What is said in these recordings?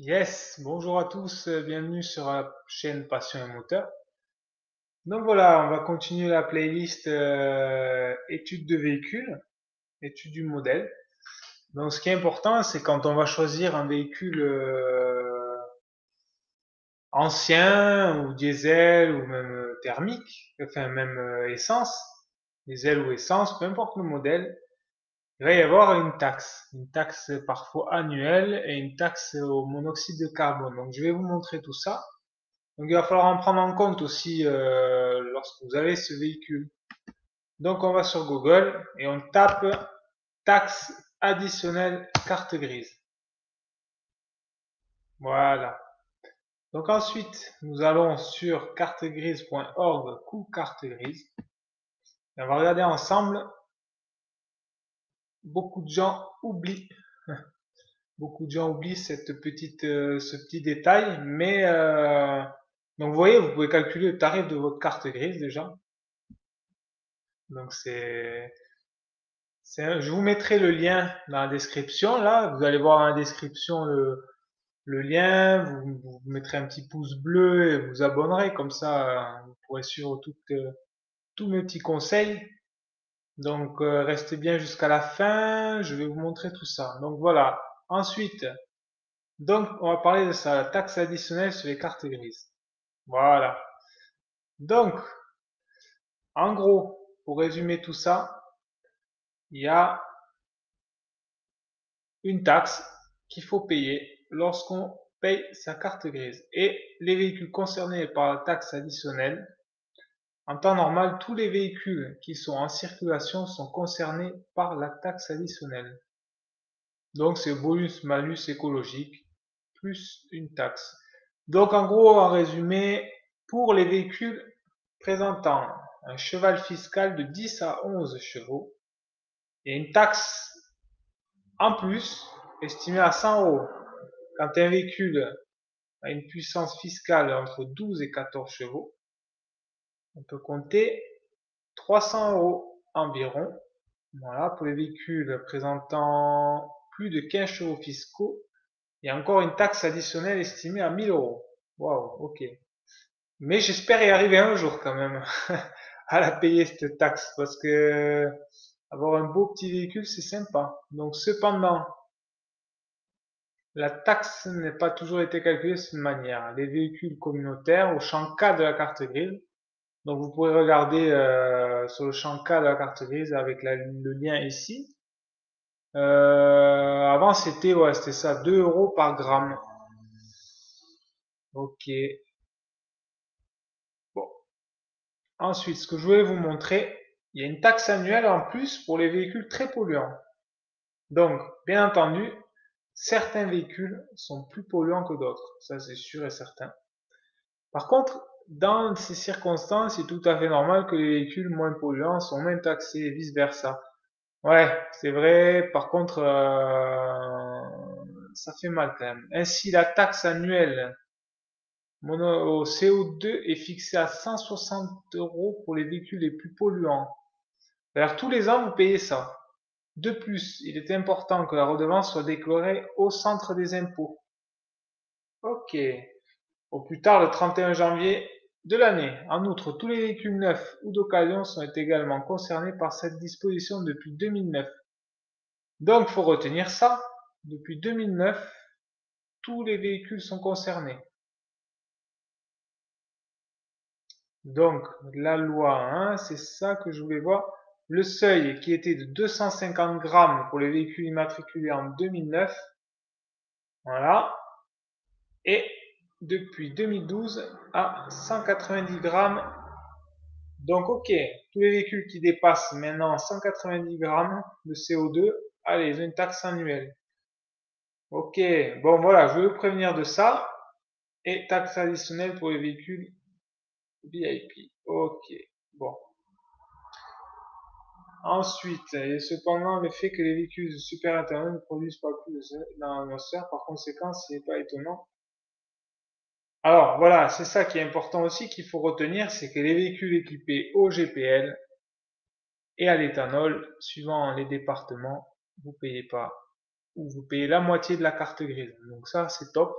Yes, bonjour à tous, bienvenue sur la chaîne Passion et Moteur. Donc voilà, on va continuer la playlist études de véhicule, études du modèle. Donc ce qui est important, c'est quand on va choisir un véhicule ancien ou diesel ou même thermique, enfin même essence, diesel ou essence, peu importe le modèle, il va y avoir une taxe parfois annuelle et une taxe au monoxyde de carbone. Donc je vais vous montrer tout ça. Donc il va falloir en prendre en compte aussi lorsque vous avez ce véhicule. Donc on va sur Google et on tape taxe additionnelle carte grise. Voilà. Donc ensuite, nous allons sur cartegrise.org, coût carte grise. Et on va regarder ensemble. Beaucoup de gens oublient, beaucoup de gens oublient ce petit détail, mais donc vous voyez, vous pouvez calculer le tarif de votre carte grise déjà. Donc je vous mettrai le lien dans la description. Là, vous allez voir dans la description le lien. Vous mettrez un petit pouce bleu et vous abonnerez. Comme ça, vous pourrez suivre tous mes petits conseils. Donc, restez bien jusqu'à la fin. Je vais vous montrer tout ça. Donc, voilà. Ensuite, donc, on va parler de ça, la taxe additionnelle sur les cartes grises. Voilà. Donc, en gros, pour résumer tout ça, il y a une taxe qu'il faut payer lorsqu'on paye sa carte grise. Et les véhicules concernés par la taxe additionnelle, en temps normal, tous les véhicules qui sont en circulation sont concernés par la taxe additionnelle. Donc c'est bonus-malus écologique plus une taxe. Donc en gros, en résumé, pour les véhicules présentant un cheval fiscal de 10 à 11 chevaux, il y a une taxe en plus estimée à 100 euros. Quand un véhicule a une puissance fiscale entre 12 et 14 chevaux, on peut compter 300 euros environ. Voilà, pour les véhicules présentant plus de 15 chevaux fiscaux, il y a encore une taxe additionnelle estimée à 1000 euros. Waouh, ok. Mais j'espère y arriver un jour quand même à la payer cette taxe parce que avoir un beau petit véhicule c'est sympa. Donc cependant, la taxe n'a pas toujours été calculée de cette manière. Les véhicules communautaires au champ K de la carte grise. Donc vous pouvez regarder sur le champ K de la carte grise avec le lien ici. Avant c'était ça, 2 euros par gramme. Ok. Bon. Ensuite, ce que je voulais vous montrer, il y a une taxe annuelle en plus pour les véhicules très polluants. Donc, bien entendu, certains véhicules sont plus polluants que d'autres. Ça, c'est sûr et certain. Par contre, dans ces circonstances, c'est tout à fait normal que les véhicules moins polluants sont moins taxés et vice versa. Ouais, c'est vrai. Par contre, ça fait mal quand même. Ainsi, la taxe annuelle au CO2 est fixée à 160 euros pour les véhicules les plus polluants. Alors, tous les ans, vous payez ça. De plus, il est important que la redevance soit déclarée au centre des impôts. Ok. Au plus tard le 31 janvier de l'année. En outre, tous les véhicules neufs ou d'occasion sont également concernés par cette disposition depuis 2009. Donc, faut retenir ça. Depuis 2009, tous les véhicules sont concernés. Donc, la loi, hein, c'est ça que je voulais voir. Le seuil qui était de 250 grammes pour les véhicules immatriculés en 2009, voilà, et depuis 2012 à 190 grammes. Donc, ok, tous les véhicules qui dépassent maintenant 190 grammes de CO2, allez, ils ont une taxe annuelle. Ok, bon voilà, je vais vous prévenir de ça. Et taxe additionnelle pour les véhicules VIP. Ok, bon. Ensuite, il y a cependant le fait que les véhicules de super internet ne produisent pas plus dans l'atmosphère. Par conséquent, ce n'est pas étonnant. Alors voilà, c'est ça qui est important aussi qu'il faut retenir, c'est que les véhicules équipés au GPL et à l'éthanol, suivant les départements, vous payez pas ou vous payez la moitié de la carte grise. Donc ça, c'est top.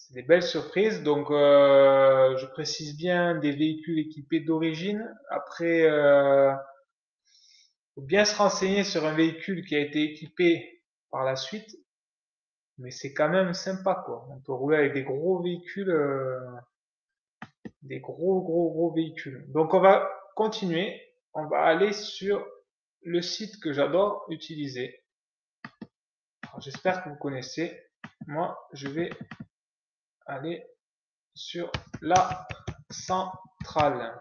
C'est des belles surprises. Donc, je précise bien des véhicules équipés d'origine. Après, faut bien se renseigner sur un véhicule qui a été équipé par la suite. Mais c'est quand même sympa, quoi. On peut rouler avec des gros véhicules, des gros véhicules. Donc, on va continuer. On va aller sur le site que j'adore utiliser. J'espère que vous connaissez. Moi, je vais aller sur la centrale.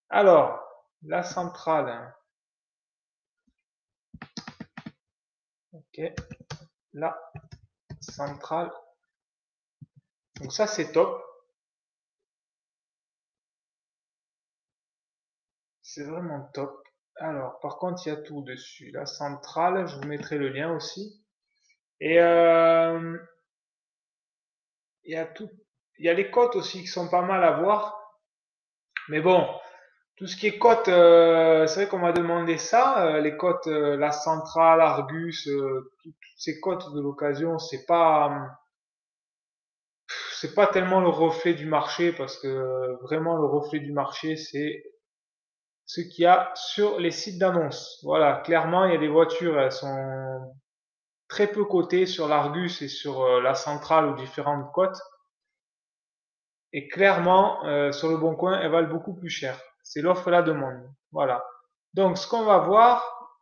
Alors, la centrale. Ok, la centrale. Donc ça, c'est top. C'est vraiment top. Alors, par contre, il y a tout dessus. La centrale, je vous mettrai le lien aussi. Et il y a tout. Il y a les cotes aussi qui sont pas mal à voir. Mais bon, tout ce qui est cotes, c'est vrai qu'on m'a demandé ça. Les cotes, la centrale, Argus, toutes ces cotes de l'occasion, c'est pas tellement le reflet du marché parce que vraiment le reflet du marché, c'est ce qu'il y a sur les sites d'annonces. Voilà, clairement, il y a des voitures, elles sont très peu cotées sur l'Argus et sur la centrale ou différentes cotes. Et clairement, sur le bon coin, elles valent beaucoup plus cher. C'est l'offre et la demande. Voilà. Donc, ce qu'on va voir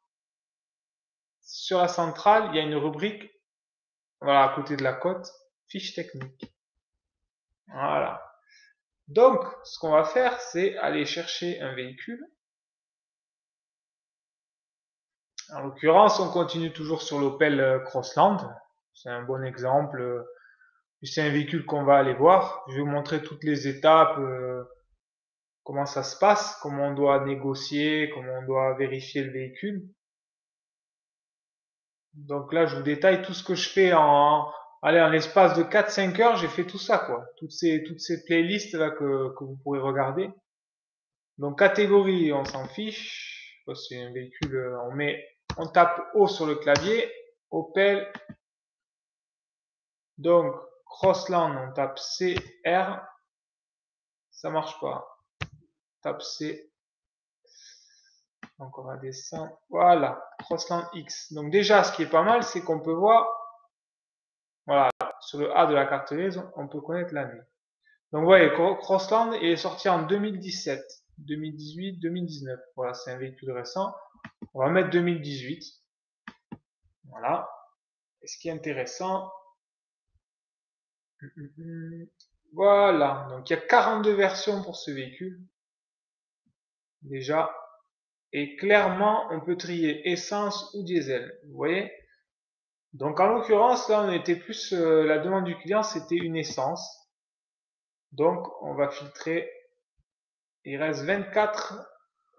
sur la centrale, il y a une rubrique, voilà, à côté de la cote, fiche technique. Voilà. Donc, ce qu'on va faire, c'est aller chercher un véhicule. En l'occurrence, on continue toujours sur l'Opel Crossland. C'est un bon exemple. C'est un véhicule qu'on va aller voir. Je vais vous montrer toutes les étapes, comment ça se passe, comment on doit négocier, comment on doit vérifier le véhicule. Donc là, je vous détaille tout ce que je fais allez, en l'espace de 4-5 heures, j'ai fait tout ça, quoi. Toutes ces playlists là que vous pourrez regarder. Donc catégorie, on s'en fiche. C'est un véhicule, on tape O sur le clavier, Opel. Donc Crossland, on tape CR, ça marche pas. Tape C. Donc on va descendre. Voilà, Crossland X. Donc déjà, ce qui est pas mal, c'est qu'on peut voir, voilà, sur le A de la carte grise, on peut connaître l'année. Donc vous voyez, Crossland est sorti en 2017, 2018, 2019. Voilà, c'est un véhicule récent. On va mettre 2018. Voilà. Et ce qui est intéressant, voilà. Donc il y a 42 versions pour ce véhicule. Déjà. Et clairement, on peut trier essence ou diesel. Vous voyez? Donc en l'occurrence, là, on était plus la demande du client, c'était une essence. Donc on va filtrer. Il reste 24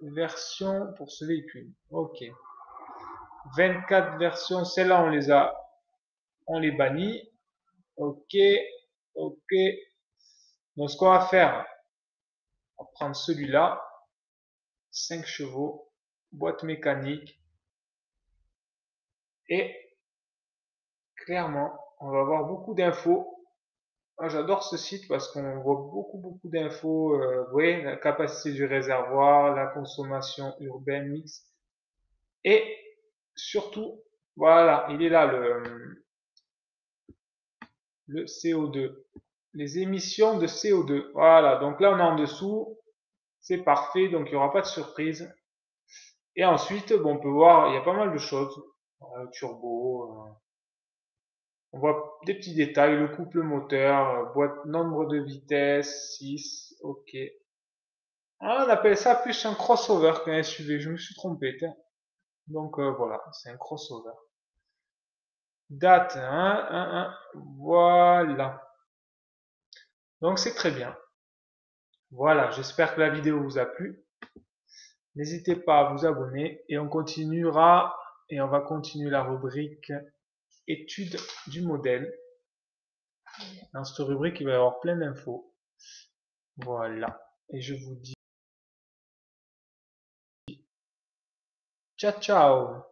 versions pour ce véhicule. Ok. 24 versions, celles-là on les bannit. Ok, ok. Donc ce qu'on va faire, on va prendre celui-là, 5 chevaux, boîte mécanique, et clairement, on va avoir beaucoup d'infos. Moi, j'adore ce site parce qu'on voit beaucoup d'infos. Vous voyez, la capacité du réservoir, la consommation urbaine mix, et surtout, voilà, il est là le CO2, les émissions de CO2. Voilà, donc là on est en dessous, c'est parfait, donc il n'y aura pas de surprise. Et ensuite, bon, on peut voir, il y a pas mal de choses. Turbo, on voit des petits détails, le couple moteur, boîte, nombre de vitesses, 6, ok. Ah, on appelle ça plus un crossover qu'un SUV, je me suis trompé. Donc voilà, c'est un crossover. Date, 1, voilà. Donc c'est très bien. Voilà, j'espère que la vidéo vous a plu. N'hésitez pas à vous abonner et on continuera et on va continuer la rubrique étude du modèle. Dans cette rubrique, il va y avoir plein d'infos. Voilà. Et je vous dis ciao ciao